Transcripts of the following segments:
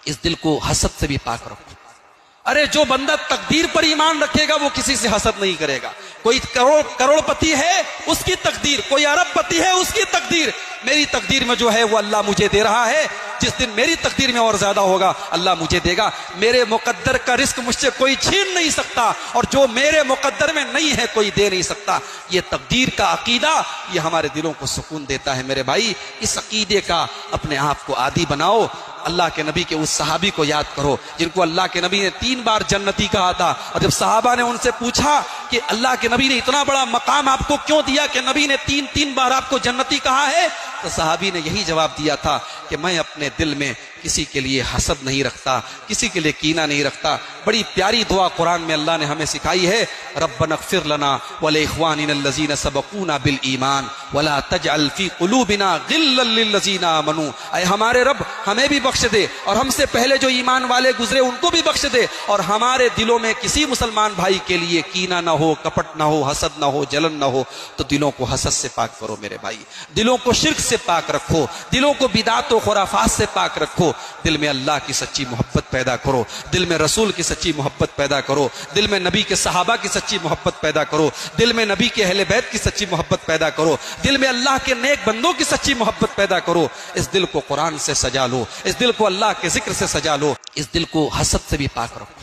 اس دل کو حسد سے بھی پاک رکھو۔ ارے جو بندہ تقدیر پر ایمان رکھے گا وہ کسی سے حسد نہیں کرے گا۔ کوئی کروڑ پتی ہے اس کی تقدیر، کوئی ارب پتی ہے اس کی تقدیر، میری تقدیر میں جو ہے وہ اللہ مجھے دے رہا ہے، جس دن میری تقدیر میں اور زیادہ ہوگا اللہ مجھے دے گا۔ میرے مقدر کا رزق مجھ سے کوئی چھین نہیں سکتا، اور جو میرے مقدر میں نہیں ہے کوئی دے نہیں سکتا۔ یہ تقدیر کا عقیدہ یہ ہمارے دلوں کو سکون دیتا ہے میرے بھائی۔ اس عقیدے کا اپنے آپ کو عادی بناؤ۔ اللہ کے نبی کے اس صحابی کو یاد کرو جن کو اللہ کے نبی نے 3 بار جنتی کہا تھا، اور جب صحابہ نے ان سے پوچھا کہ اللہ کے نبی نے اتنا بڑا مقام آپ کو کیوں دیا کہ نبی نے 3 بار آپ کو جنتی کہا ہے، تو صحابی نے یہی جواب دیا تھا کہ میں اپنے دل میں کسی کے لیے حسد نہیں رکھتا، کسی کے لیے کینہ نہیں رکھتا۔ بڑی پیاری دعا قرآن میں اللہ نے ہمیں سکھائی ہے، ربنا اغفر لنا ولاخواننا الذین سبقونا بالایمان ولا تجعل فی قلوبنا غلا للذین آمنوا۔ اے ہمارے رب ہمیں بھی بخش دے، اور ہم سے پہلے جو ایمان والے گزرے ان کو بھی بخش دے، اور ہمارے دلوں میں کسی مسلمان بھائی کے لیے کینہ نہ ہو، کپٹ نہ ہو، حسد نہ ہو، جلن نہ ہو۔ تو دلوں کو حسد سے پاک کرو میرے بھائی، دلوں کو شرک سے پاک رکھو، دلوں کو بدعت و خرافات سے پاک رکھو۔ دل میں اللہ کی سچی محبت پیدا کرو، دل میں رسول کی سچی محبت پیدا کرو، دل میں نبی کے صحابہ کی سچی محبت پیدا کرو، دل میں نبی کے اہل بیت کی سچی محبت پیدا کرو، دل میں اللہ کے نیک بندوں کی سچی محبت پیدا کرو۔ اس دل کو قرآن سے سجا لو، اس دل کو اللہ کے ذکر سے سجا لو، اس دل کو حسد سے بھی پاک رکھو۔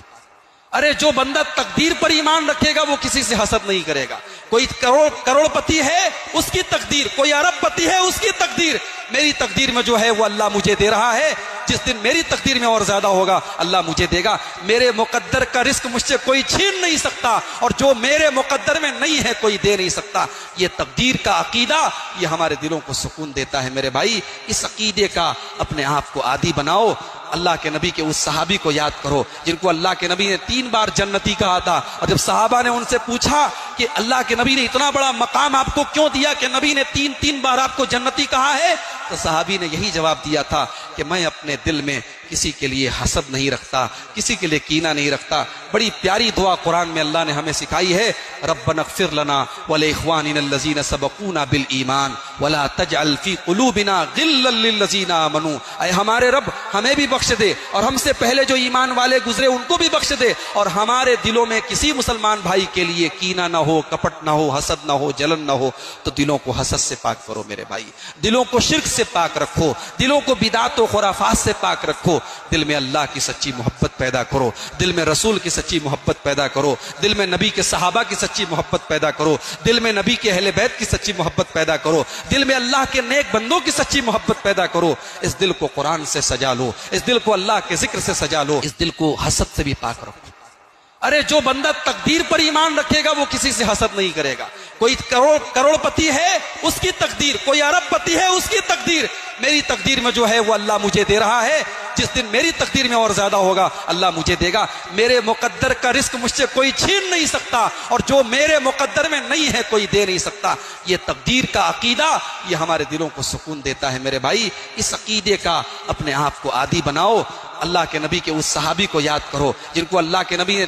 ارے جو بندہ تقدیر پر ایمان رکھے گا وہ کسی سے حسد نہیں کرے گا۔ کوئی کروڑ پتی ہے اس کی تقدیر، کوئی ارب پتی ہے اس کی تقدیر، میری تقدیر میں جو ہے وہ اللہ مجھے دے رہا ہے، جس دن میری تقدیر میں اور زیادہ ہوگا اللہ مجھے دے گا۔ میرے مقدر کا رزق مجھ سے کوئی چھین نہیں سکتا، اور جو میرے مقدر میں نہیں ہے کوئی دے نہیں سکتا۔ یہ تقدیر کا عقیدہ یہ ہمارے دلوں کو سکون دیتا ہے میرے بھائی۔ اس عقیدے کا اپنے آپ کو عادی بناؤ۔ اللہ کے نبی کے اس صحابی کو یاد کرو جن کو اللہ کے نبی نے 3 بار جنتی کہا تھا، اور جب صحابہ نے ان سے پوچھا کہ اللہ کے نبی نے اتنا بڑا مقام آپ کو کیوں دیا کہ نبی نے 3 بار آپ کو جنتی کہا ہے، تو صحابی نے یہی جواب دیا تھا کہ میں اپنے دل میں کسی کے لیے حسد نہیں رکھتا، کسی کے لیے کینہ نہیں رکھتا۔ بڑی پیاری دعا قرآن میں اللہ نے ہمیں سکھائی ہے، ربنا اغفر لنا ولاخواننا الذین سبقونا بالایمان ولا تجعل فی قلوبنا غلا للذین آمنوا۔ اے ہمارے رب ہمیں بھی بخش دے، اور ہم سے پہلے جو ایمان والے گزرے ان کو بھی بخش دے، اور ہمارے دلوں میں کسی مسلمان بھائی کے لیے کینہ نہ ہو، کپٹ نہ ہو، حسد نہ ہو، جلن نہ ہو۔ تو دلوں کو حسد سے پاک کرو میرے بھائی، دلوں کو شرک سے پاک رکھو، دلوں کو بدعت و خرافات سے پاک رکھو۔ دل میں اللہ کی سچی محبت پیدا کرو، دل میں رسول کی سچی محبت پیدا کرو، دل میں نبی کے صحابہ کی سچی محبت پیدا کرو، دل میں نبی کے اہل بیت کی سچی محبت پیدا کرو، دل میں اللہ کے نیک بندوں کی سچی محبت پیدا کرو۔ اس دل کو قرآن سے سجا لو، اس دل کو اللہ کے ذکر سے سجا لو، اس دل کو حسد سے بھی پاک رکھو۔ ارے جو بندہ تقدیر پر ایمان رکھے گا وہ کسی سے حسد نہیں کرے گا۔ کوئی کروڑ پتی ہے اس کی تقدیر، کوئی ارب پتی ہے اس کی تقدیر، میری تقدیر میں جو ہے وہ اللہ مجھے دے رہا ہے، جس دن میری تقدیر میں اور زیادہ ہوگا اللہ مجھے دے گا۔ میرے مقدر کا رزق مجھ سے کوئی چھین نہیں سکتا، اور جو میرے مقدر میں نہیں ہے کوئی دے نہیں سکتا۔ یہ تقدیر کا عقیدہ یہ ہمارے دلوں کو سکون دیتا ہے میرے بھائی۔ اس عقیدے کا اپنے آپ کو عادی بناؤ۔ اللہ کے نبی کے اس صحابی کو یاد کرو جن کو اللہ کے نبی نے